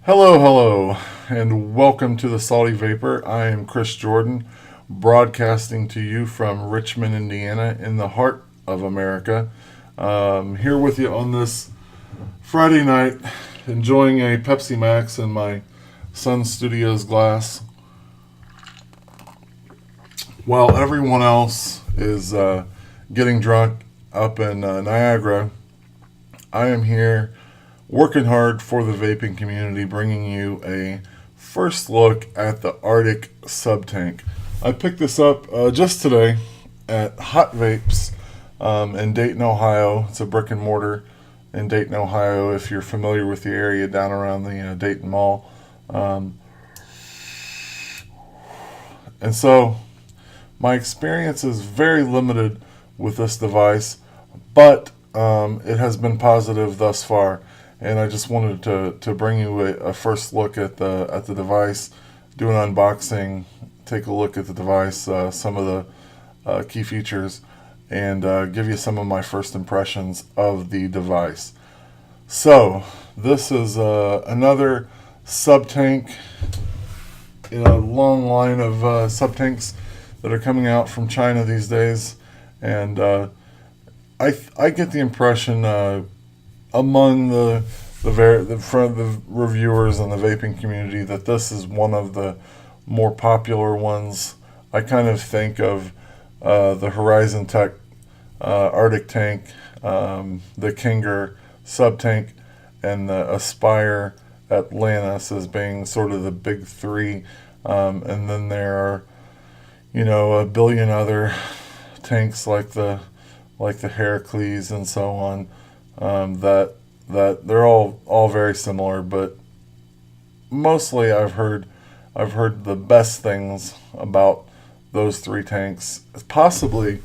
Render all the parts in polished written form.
Hello, hello, and welcome to the Salty Vapor. I am Chris Jordan, broadcasting to you from Richmond, Indiana, in the heart of America. Here with you on this Friday night, enjoying a Pepsi Max in my Sun Studios glass, while everyone else is getting drunk up in Niagara. I am here working hard for the vaping community, bringing you a first look at the Arctic Sub-Tank. I picked this up just today at Hot Vapes in Dayton, Ohio. It's a brick and mortar in Dayton, Ohio, if you're familiar with the area down around the Dayton Mall. And so my experience is very limited with this device, but it has been positive thus far. And I just wanted to bring you a first look at the device, do an unboxing, take a look at the device, some of the key features, and give you some of my first impressions of the device. So this is another sub-tank in a long line of sub-tanks that are coming out from China these days, and I get the impression among the reviewers and the vaping community that this is one of the more popular ones. I kind of think of the HorizonTech Arctic Tank, the Kinger Sub-Tank, and the Aspire Atlantis as being sort of the big three. And then there are, a billion other tanks like the Heracles and so on, that they're all very similar, but mostly I've heard the best things about those three tanks. Possibly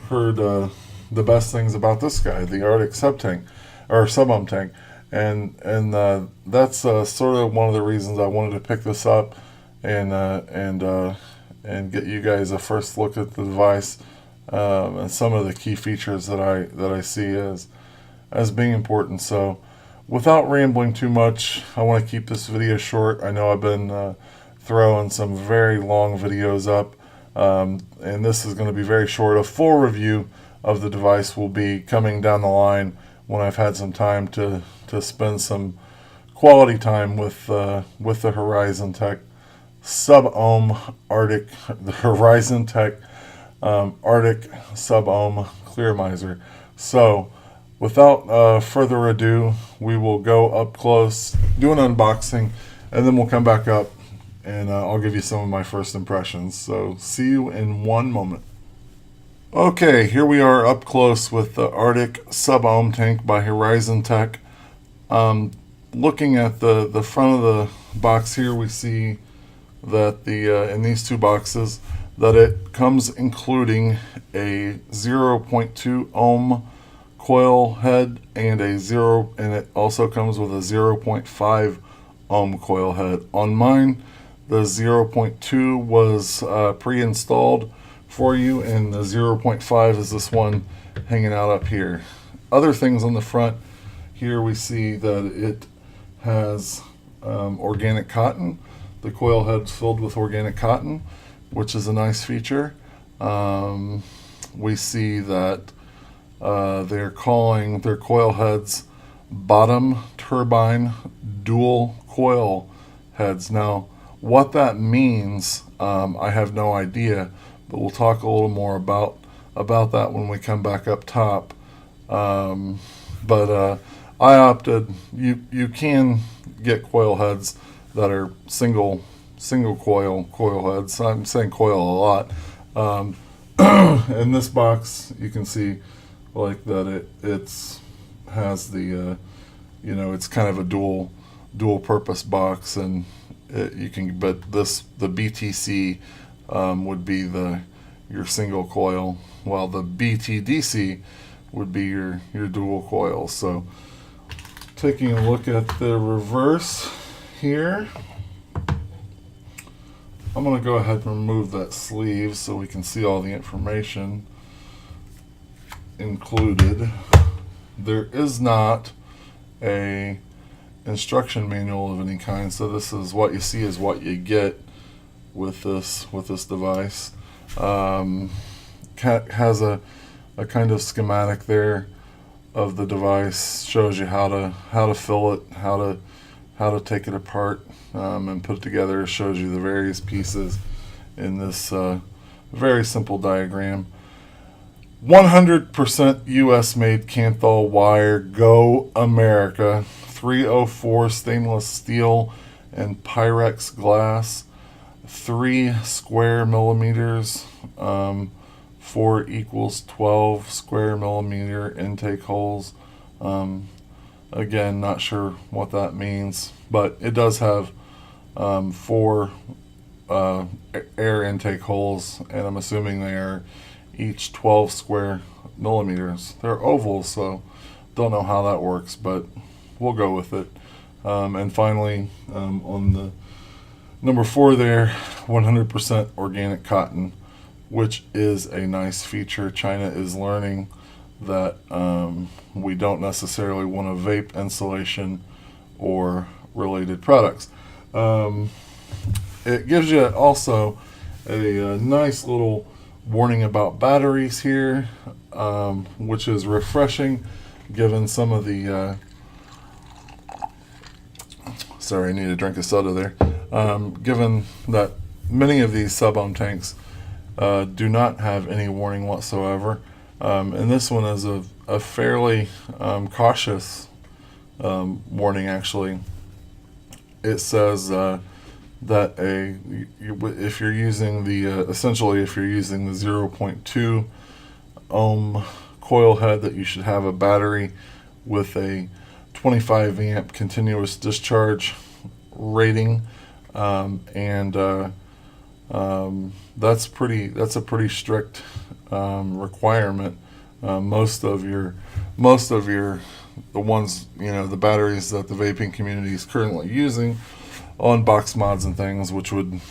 heard the best things about this guy, the Arctic Sub-Tank or Sub-Ohm tank, and that's sort of one of the reasons I wanted to pick this up and get you guys a first look at the device and some of the key features that I see as being important. So without rambling too much, I want to keep this video short. I know I've been throwing some very long videos up, and this is going to be very short. A full review of the device will be coming down the line when I've had some time to spend some quality time with the HorizonTech Sub-Ohm Arctic, the HorizonTech Arctic Sub-Ohm Clearmizer. So without further ado, we will go up close, do an unboxing, and then we'll come back up and I'll give you some of my first impressions. So see you in one moment. Okay, here we are up close with the Arctic Sub-Ohm tank by HorizonTech. Looking at the front of the box here, we see that in these two boxes that it comes including a 0.2 ohm coil head and it also comes with a 0.5 ohm coil head. On mine, the 0.2 was pre-installed for you, and the 0.5 is this one hanging out up here. Other things on the front here, we see that it has organic cotton. The coil head's filled with organic cotton, which is a nice feature. We see that they're calling their coil heads bottom turbine dual coil heads. Now, what that means, I have no idea, but we'll talk a little more about that when we come back up top. But I opted. You can get coil heads that are single coil heads. I'm saying coil a lot. In this box, you can see like that it's has the it's kind of a dual purpose box, and the BTC would be your single coil, while the BTDC would be your dual coil. So taking a look at the reverse here, I'm going to go ahead and remove that sleeve so we can see all the information included. There is not a instruction manual of any kind, so this is what you see is what you get with this device. Has a kind of schematic there of the device, shows you how to fill it, how to take it apart and put it together. It shows you the various pieces in this very simple diagram. 100% US made Canthal wire, go America. 304 stainless steel and Pyrex glass, 3 square millimeters, 4 equals 12 square millimeter intake holes. Again, not sure what that means, but it does have 4 air intake holes, and I'm assuming they are each 12 square millimeters. They're ovals, so don't know how that works, but we'll go with it. And finally, on the number 4 there, 100% organic cotton, which is a nice feature. China is learning that we don't necessarily want a vape insulation or related products. It gives you also a nice little warning about batteries here, which is refreshing given some of the sorry, I need a drink of soda there. Given that many of these Sub-Ohm tanks do not have any warning whatsoever, and this one is a fairly cautious warning. Actually, it says that if you're using the essentially if you're using the 0.2 ohm coil head, that you should have a battery with a 25 amp continuous discharge rating, and that's a pretty strict requirement. Most of the ones, the batteries that the vaping community is currently using on box mods and things, which would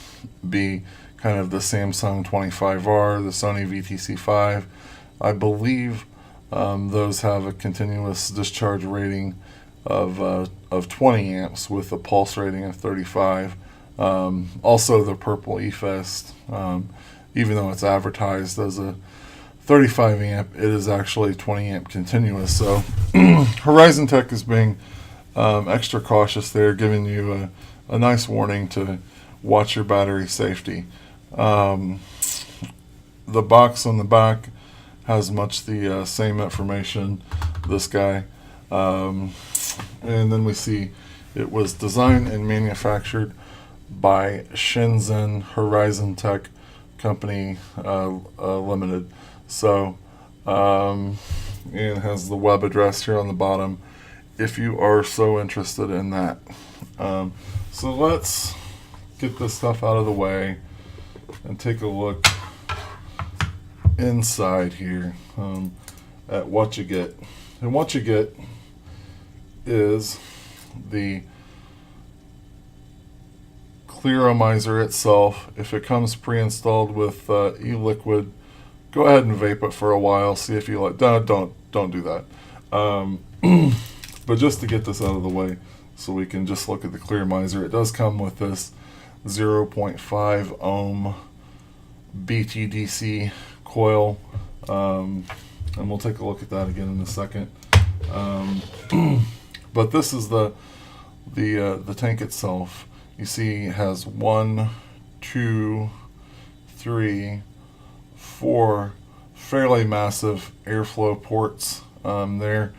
be kind of the Samsung 25R, the Sony VTC5, I believe those have a continuous discharge rating of 20 amps with a pulse rating of 35. Also, the Purple eFest, even though it's advertised as a 35 amp, it is actually 20 amp continuous. So HorizonTech is being extra cautious there, giving you a nice warning to watch your battery safety. The box on the back has much the same information, this guy. And then we see it was designed and manufactured by Shenzhen HorizonTech Company Limited. So, and it has the web address here on the bottom if you are so interested in that. So let's get this stuff out of the way and take a look inside here at what you get. And what you get is the clearomizer itself. If it comes pre-installed with e-liquid, go ahead and vape it for a while, see if you like. Don't do that. But just to get this out of the way, so we can just look at the clearomizer, it does come with this 0.5 ohm BTDC coil, and we'll take a look at that again in a second. But this is the tank itself. You see it has 1, 2, 3, 4 fairly massive airflow ports there.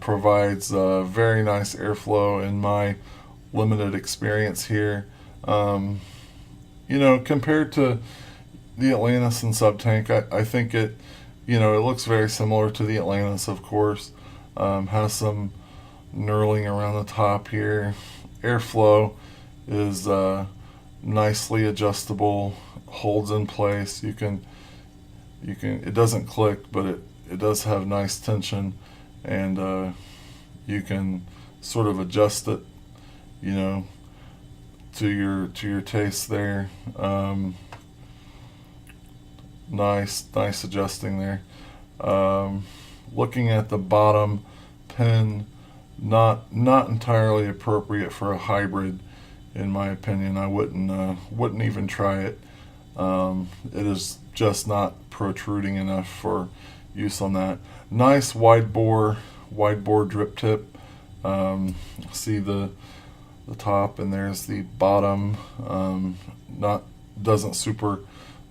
Provides very nice airflow in my limited experience here. Compared to the Atlantis and Sub-Tank, I think it looks very similar to the Atlantis, of course. Has some knurling around the top here. Airflow is nicely adjustable, holds in place. You can it doesn't click, but it does have nice tension, and you can sort of adjust it, to your taste there. Nice adjusting there. Looking at the bottom pin not entirely appropriate for a hybrid, in my opinion. I wouldn't even try it. It is just not protruding enough for use on that. Nice wide bore drip tip. See the top, and there's the bottom. Not doesn't super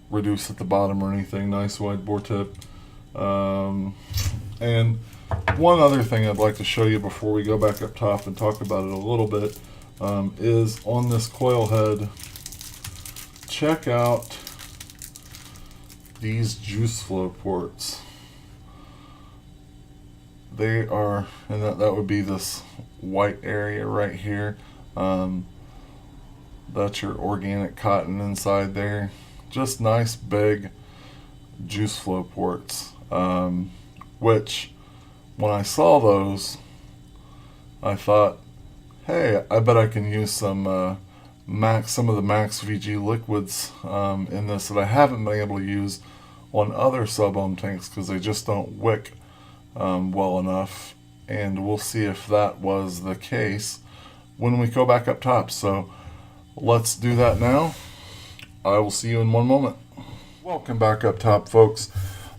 reduce at the bottom or anything. Nice wide bore tip. And one other thing I'd like to show you before we go back up top and talk about it a little bit is on this coil head. Check out these juice flow ports. They are, and that would be this white area right here. That's your organic cotton inside there. Just nice big juice flow ports, which when I saw those, I thought, hey, I bet I can use some of the Max VG liquids in this that I haven't been able to use on other Sub-Ohm tanks because they just don't wick well enough. And we'll see if that was the case when we go back up top. So let's do that now. I will see you in one moment. Welcome back up top, folks.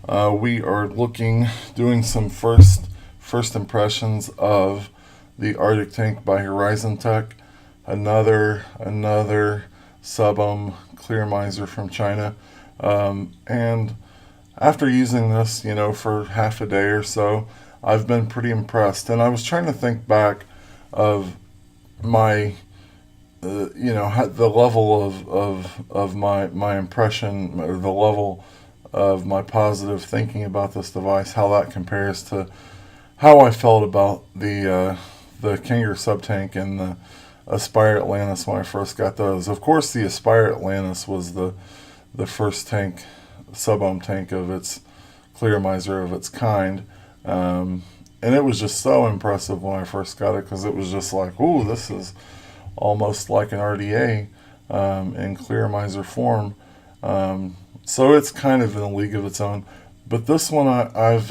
We are doing some first impressions of the Arctic tank by HorizonTech. Another Sub-Ohm clear miser from China. And after using this, for half a day or so, I've been pretty impressed. And I was trying to think back of my, the level of my impression, or the level of my positive thinking about this device, how that compares to how I felt about the Kinger sub-tank and the Aspire Atlantis when I first got those. Of course, the Aspire Atlantis was the first tank, Sub-Ohm tank of its clear miser of its kind. And it was just so impressive when I first got it, because it was just like, ooh, this is almost like an RDA in clear miser form. So it's kind of in a league of its own. But this one I've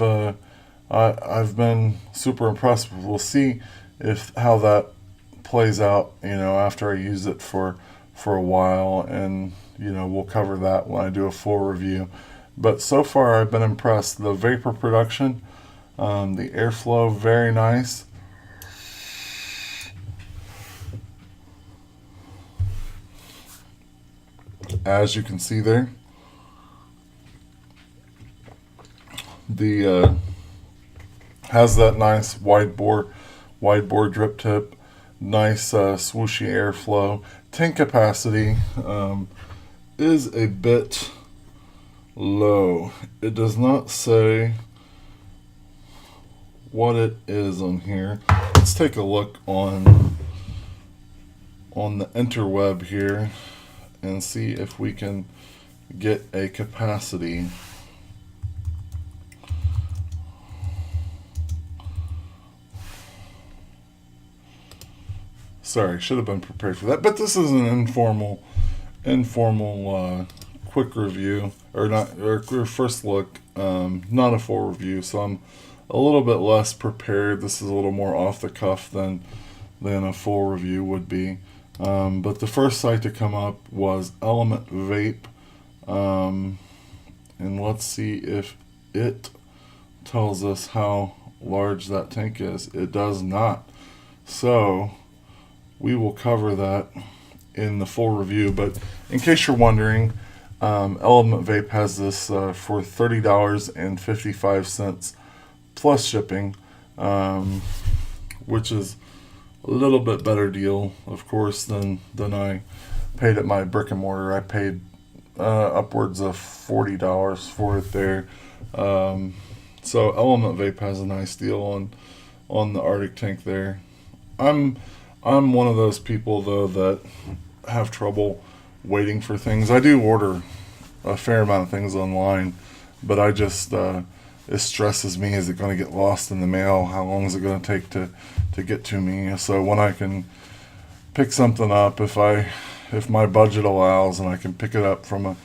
been super impressed with. We'll see how that plays out, after I use it for a while, and we'll cover that when I do a full review. But so far I've been impressed. The vapor production, the airflow, very nice. As you can see there, the has that nice wide bore drip tip, nice swooshy airflow. Tank capacity is a bit low. It does not say what it is on here. Let's take a look on the interweb here and see if we can get a capacity. Sorry, should have been prepared for that. But this is an informal quick review, or first look, not a full review. So I'm a little bit less prepared. This is a little more off the cuff than a full review would be. But the first site to come up was Element Vape, and let's see if it tells us how large that tank is. It does not. So we will cover that in the full review. But in case you're wondering, Element Vape has this for $30.55 plus shipping, which is a little bit better deal, of course, than I paid at my brick and mortar. I paid upwards of $40 for it there. So Element Vape has a nice deal on the Arctic tank there. I'm one of those people, though, that have trouble waiting for things. I do order a fair amount of things online, but I just it stresses me. Is it going to get lost in the mail? How long is it going to take to get to me? So when I can pick something up, if my budget allows and I can pick it up from a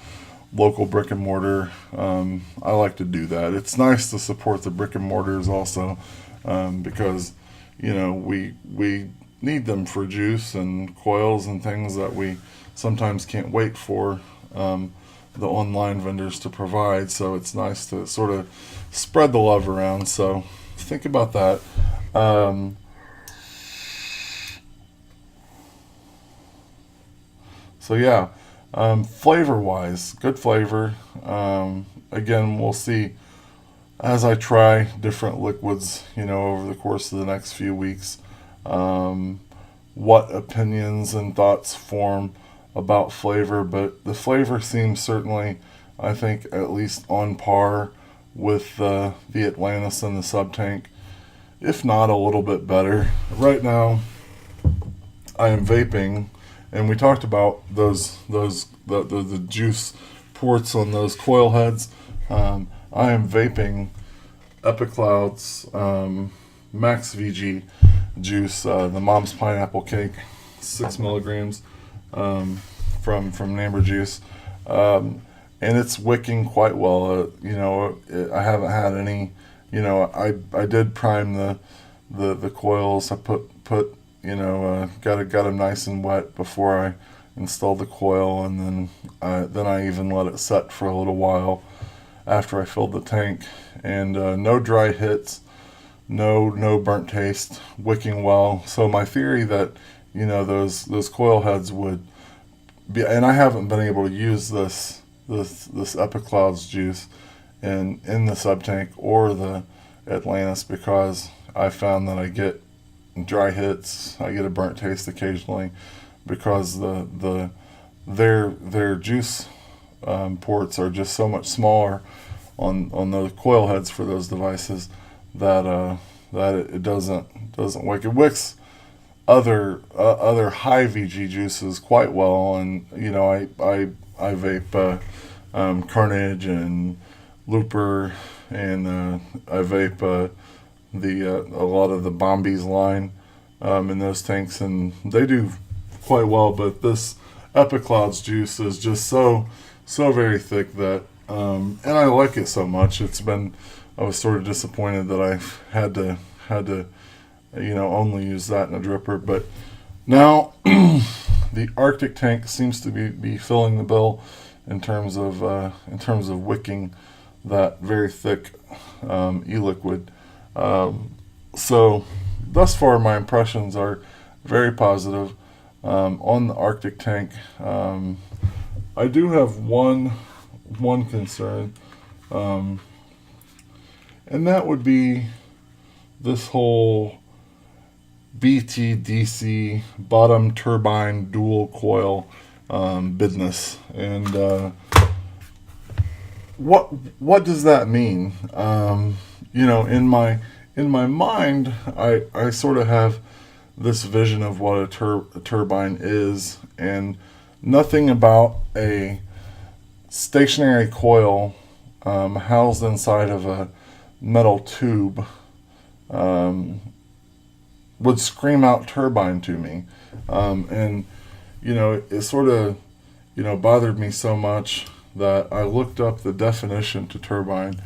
local brick and mortar, I like to do that. It's nice to support the brick and mortars also, because we need them for juice and coils and things that we sometimes can't wait for the online vendors to provide. So it's nice to sort of spread the love around. So think about that. So yeah, flavor wise, good flavor. Again, we'll see as I try different liquids, over the course of the next few weeks, what opinions and thoughts form about flavor. But the flavor seems certainly, I think, at least on par with the Atlantis and the Sub-Tank, if not a little bit better. Right now, I am vaping, and we talked about the juice ports on those coil heads. I am vaping Epicloud's Max VG juice, the Mom's Pineapple Cake, 6 milligrams from Namber Juice, and it's wicking quite well. I haven't had any. I did prime the coils. I put got them nice and wet before I installed the coil, and then I even let it set for a little while after I filled the tank, and no dry hits, no burnt taste, wicking well. So my theory that those coil heads would be, and I haven't been able to use this Epicloud's juice in the Sub-Tank or the Atlantis, because I found that I get dry hits, I get a burnt taste occasionally, because their juice ports are just so much smaller on the coil heads for those devices that it doesn't wick. It wicks other high VG juices quite well, and I vape Carnage and Looper, and I vape a lot of the Bombies line in those tanks, and they do quite well. But this Epicloud's juice is just so very thick that, and I like it so much. I was sort of disappointed that I had to only use that in a dripper. But now the Arctic tank seems to be filling the bill in terms of wicking that very thick e-liquid. So thus far, my impressions are very positive on the Arctic tank. I do have one concern, and that would be this whole BTDC bottom turbine dual coil business. And what does that mean? In my mind, I sort of have this vision of what a turbine is, and nothing about a stationary coil housed inside of a metal tube would scream out turbine to me. And it sort of bothered me so much that I looked up the definition to turbine.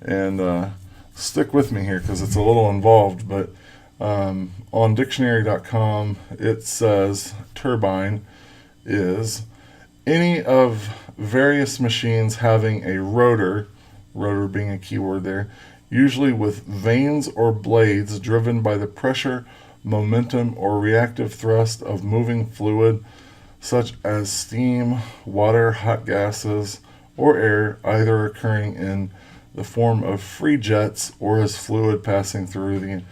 And stick with me here because it's a little involved, but on dictionary.com it says turbine is any of various machines having a rotor being a keyword there, usually with vanes or blades driven by the pressure, momentum, or reactive thrust of moving fluid such as steam, water, hot gases, or air, either occurring in the form of free jets or as fluid passing through the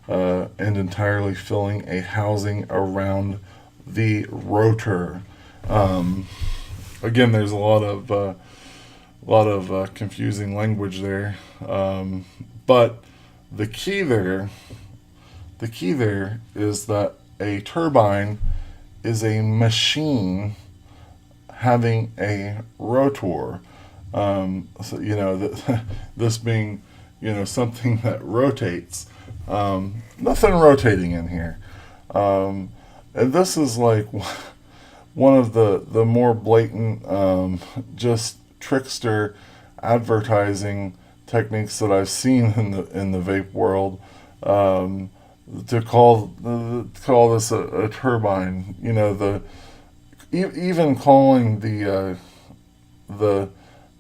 and entirely filling a housing around the rotor. Again, there's a lot of confusing language there, but the key there is that a turbine is a machine having a rotor. This being, something that rotates. Nothing rotating in here. And this is like one of the more blatant, just trickster advertising techniques that I've seen in the vape world. to call this a turbine. You know, even calling the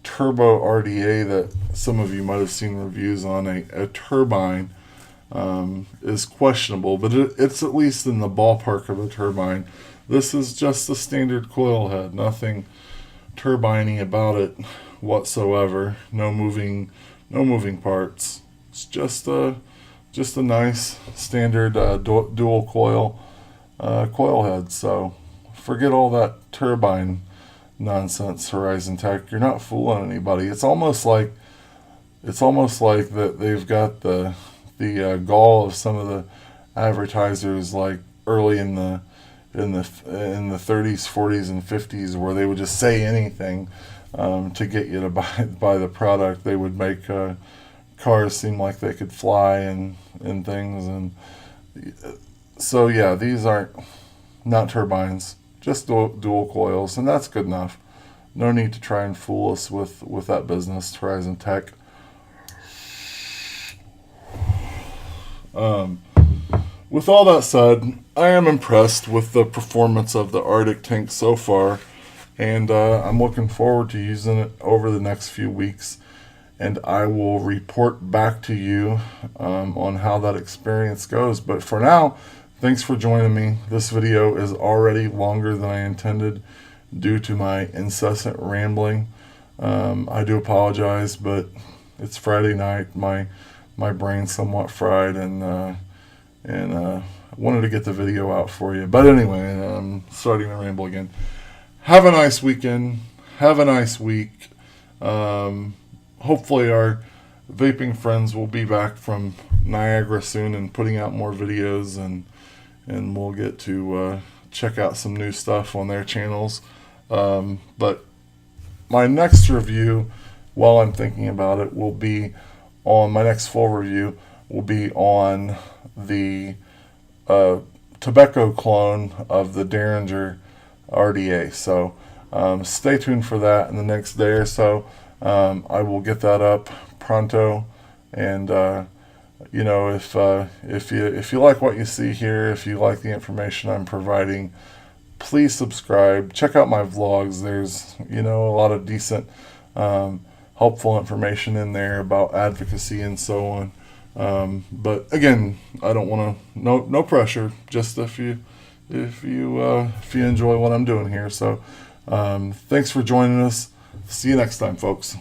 turbo RDA that some of you might have seen reviews on a turbine is questionable, but it's at least in the ballpark of a turbine. This is just a standard coil head, nothing turbiney about it whatsoever. No moving parts. It's just a nice standard dual coil head. So forget all that turbine nonsense, HorizonTech. You're not fooling anybody. It's almost like that they've got the gall of some of the advertisers, like early in the 30s, 40s, and 50s, where they would just say anything to get you to buy the product. They would make cars seem like they could fly and things, and so yeah, these aren't not turbines, just dual coils, and that's good enough. No need to try and fool us with that business, HorizonTech. With all that said, I am impressed with the performance of the Arctic tank so far, and I'm looking forward to using it over the next few weeks, and I will report back to you on how that experience goes. But for now, thanks for joining me. This video is already longer than I intended due to my incessant rambling. I do apologize, but it's Friday night. My brain's somewhat fried, and I wanted to get the video out for you. But anyway, I'm starting to ramble again. Have a nice weekend. Have a nice week. Hopefully our vaping friends will be back from Niagara soon and putting out more videos, and we'll get to check out some new stuff on their channels. But my next review, while I'm thinking about it, will be on my next full review will be on the tobacco clone of the Derringer RDA. So stay tuned for that in the next day or so. I will get that up pronto, and you know, if you like what you see here, if you like the information I'm providing, please subscribe. Check out my vlogs. There's, you know, a lot of decent helpful information in there about advocacy and so on. But again, I don't want to, no pressure, just if you enjoy what I'm doing here. So thanks for joining us. See you next time, folks.